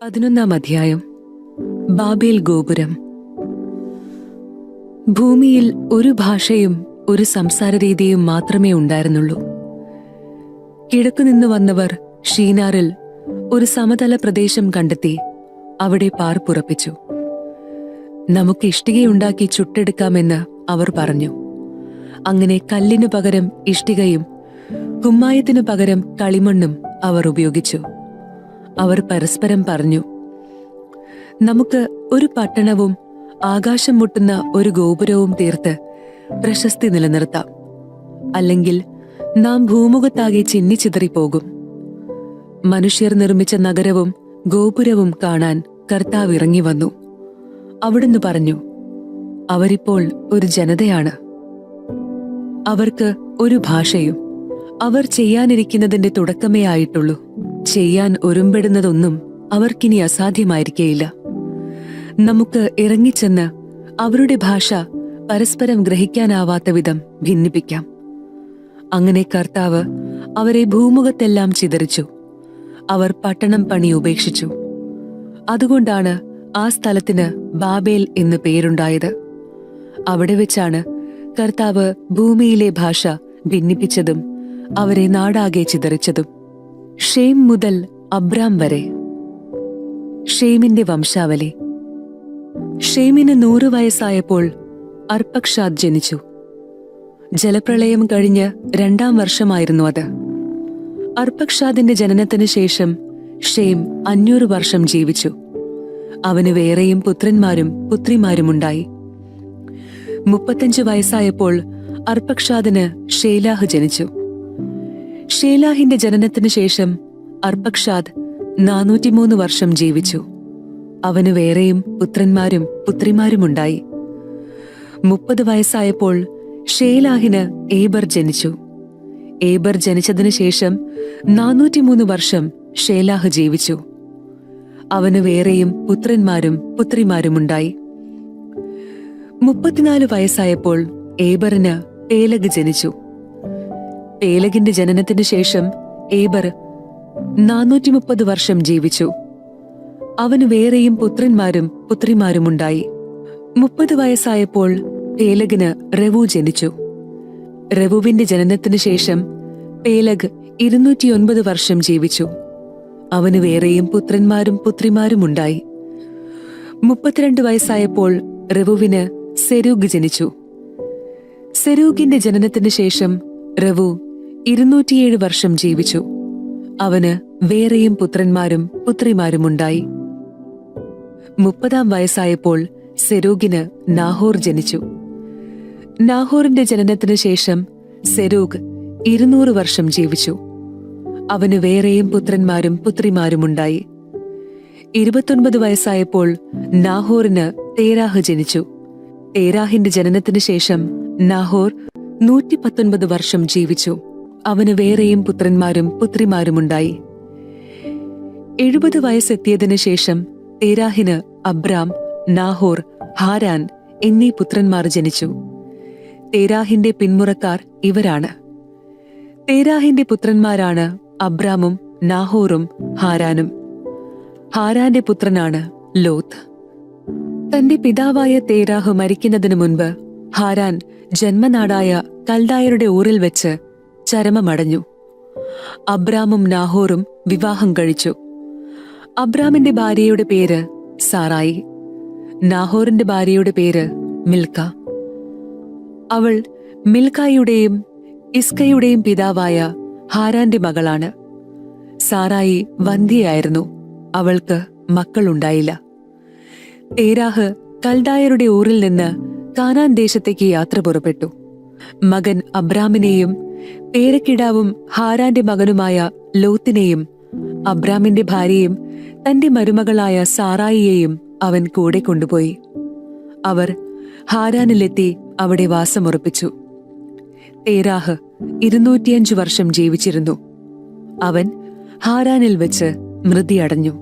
11-ാം അധ്യായം. ബാബേൽ ഗോപുരം. ഭൂമിയിൽ ഒരു ഭാഷയും ഒരു സംസാരരീതിയും മാത്രമേ ഉണ്ടായിരുന്നുള്ളൂ. കിഴക്കുനിന്ന് വന്നവർ ഷീനാറിൽ ഒരു സമതല പ്രദേശം കണ്ടെത്തി അവിടെ പാർപ്പുറപ്പിച്ചു. നമുക്ക് ഇഷ്ടികയുണ്ടാക്കി ചുട്ടെടുക്കാമെന്ന് അവർ പറഞ്ഞു. അങ്ങനെ കല്ലിനു പകരം ഇഷ്ടികയും കുമ്മായത്തിനു പകരം കളിമണ്ണും അവർ ഉപയോഗിച്ചു. അവർ പരസ്പരം പറഞ്ഞു, നമുക്ക് ഒരു പട്ടണവും ആകാശം മുട്ടുന്ന ഒരു ഗോപുരവും തീർത്ത് പ്രശസ്തി നിലനിർത്താം. അല്ലെങ്കിൽ നാം ഭൂമുഖത്താകെ ചിന്നിച്ചിതറിപ്പോകും. മനുഷ്യർ നിർമ്മിച്ച നഗരവും ഗോപുരവും കാണാൻ കർത്താവ് ഇറങ്ങി വന്നു. അവിടുന്ന് പറഞ്ഞു, അവരിപ്പോൾ ഒരു ജനതയാണ്. അവർക്ക് ഒരു ഭാഷയും. അവർ ചെയ്യാനിരിക്കുന്നതിന്റെ തുടക്കമേ ആയിട്ടുള്ളൂ. ചെയ്യാൻ ഒരുമ്പെടുന്നതൊന്നും അവർക്കിനി അസാധ്യമായിരിക്കേയില്ല. നമുക്ക് ഇറങ്ങിച്ചെന്ന് അവരുടെ ഭാഷ പരസ്പരം ഗ്രഹിക്കാനാവാത്ത വിധം ഭിന്നിപ്പിക്കാം. അങ്ങനെ കർത്താവ് അവരെ ഭൂമുഖത്തെല്ലാം ചിതറിച്ചു. അവർ പട്ടണം പണി ഉപേക്ഷിച്ചു. അതുകൊണ്ടാണ് ആ സ്ഥലത്തിന് ബാബേൽ എന്ന് പേരുണ്ടായത്. അവിടെ വെച്ചാണ് കർത്താവ് ഭൂമിയിലെ ഭാഷ ഭിന്നിപ്പിച്ചതും അവരെ നാടാകെ ചിതറിച്ചതും. ഷേം മുതൽ അബ്രാം വരെ. ഷേമിന്റെ വംശാവലി. ഷേമിന് 100 വയസ്സായപ്പോൾ അർപ്പക്ഷാദ് ജനിച്ചു. ജലപ്രളയം കഴിഞ്ഞ് 2-ാം വർഷമായിരുന്നു അത്. അർപ്പക്ഷാദിന്റെ ജനനത്തിന് ശേഷം ഷേം 500 വർഷം ജീവിച്ചു. അവന് വേറെയും പുത്രന്മാരും പുത്രിമാരുമുണ്ടായി. 35 വയസ്സായപ്പോൾ അർപ്പക്ഷാദിന് ഷേലാഹ് ജനിച്ചു. ഷേലാഹിന്റെ ജനനത്തിന് ശേഷം അർപ്പക്ഷാദ് 403 വർഷം ജീവിച്ചു. അവന് വേറെയും പുത്രന്മാരും പുത്രിമാരുമുണ്ടായി. 30 വയസ്സായപ്പോൾ ഷേലാഹിന് ഏബർ ജനിച്ചു. ഏബർ ജനിച്ചതിനു ശേഷം 403 വർഷം ഷേലാഹ് ജീവിച്ചു. അവന് വേറെയും പുത്രന്മാരും പുത്രിമാരുമുണ്ടായി. 34 വയസ്സായപ്പോൾ ഏബറിന് പേലഗ് ജനിച്ചു. പേലഗിന്റെ ജനനത്തിനു ശേഷം ഏബർ 430 വർഷം ജീവിച്ചു. അവന് വേറെയും പുത്രന്മാരും പുത്രിമാരുമുണ്ടായി. 30 വയസ്സായപ്പോൾ പേലഗിന് റെവു ജനിച്ചു. റെവുവിന്റെ ജനനത്തിനു ശേഷം പേലഗ് 209 വർഷം ജീവിച്ചു. അവന് വേറെയും പുത്രന്മാരും പുത്രിമാരുമുണ്ടായി. 32 വയസ്സായപ്പോൾ റെവുവിന് സെരൂഗ് ജനിച്ചു. സെരൂഗിന്റെ ജനനത്തിനു ശേഷം റെവു 207 വർഷം ജീവിച്ചു. അവന് വേറെയും പുത്രന്മാരും പുത്രിമാരുമുണ്ടായി. 30-ാം വയസ്സായപ്പോൾ സെരൂഗിന് നാഹോർ ജനിച്ചു. നാഹോറിന്റെ ജനനത്തിനു ശേഷം സെരൂഗ് 200 വർഷം ജീവിച്ചു. അവന് വേറെയും പുത്രന്മാരും പുത്രിമാരുമുണ്ടായി. 29 വയസ്സായപ്പോൾ നാഹോറിന് തേരാഹ് ജനിച്ചു. തേരാഹിന്റെ ജനനത്തിനു ശേഷം നാഹോർ 119 വർഷം ജീവിച്ചു. അവന് വേറെയും പുത്രന്മാരും പുത്രിമാരുമുണ്ടായി. 70 വയസ്സെത്തിയതിനു ശേഷം തേരാഹിന് അബ്രാം, നാഹോർ, ഹാരാൻ എന്നീ പുത്രന്മാർ ജനിച്ചു. തേരാഹിന്റെ പിന്മുറക്കാർ ഇവരാണ്. തേരാഹിന്റെ പുത്രന്മാരാണ് അബ്രാമും നാഹോറും ഹാരാനും. ഹാരാന്റെ പുത്രനാണ് ലോത്ത്. തന്റെ പിതാവായ തേരാഹ് മരിക്കുന്നതിനു മുൻപ് ഹാരാൻ ജന്മനാടായ കൽദായരുടെ ഊറിൽ വെച്ച് ചരമമടഞ്ഞു. അബ്രാമും നാഹോറും വിവാഹം കഴിച്ചു. അബ്രാമിന്റെ ഭാര്യയുടെ പേര് സാറായി. നാഹോറിന്റെ ഭാര്യയുടെ പേര് മിൽക്ക. അവൾ മിൽക്കായുടെയും ഇസ്കയുടെയും പിതാവായ ഹാരാന്റെ മകളാണ്. സാറായി വന്ധ്യയായിരുന്നു. അവൾക്ക് മക്കളുണ്ടായില്ല. തേരാഹ് കൽദായരുടെ ഊറിൽ നിന്ന് കാനാൻ ദേശത്തേക്ക് യാത്ര പുറപ്പെട്ടു. മകൻ അബ്രാമിനെയും പേരക്കിടാവും ഹാരാന്റെ മകനുമായ ലോത്തിനെയും അബ്രാമിന്റെ ഭാര്യയും തന്റെ മരുമകളായ സാറായിയെയും അവൻ കൂടെ കൊണ്ടുപോയി. അവർ ഹാരാനിലെത്തി അവിടെ വാസമുറപ്പിച്ചു. തേരാഹ് 205 വർഷം ജീവിച്ചിരുന്നു. അവൻ ഹാരാനിൽ വെച്ച് മൃതിയടഞ്ഞു.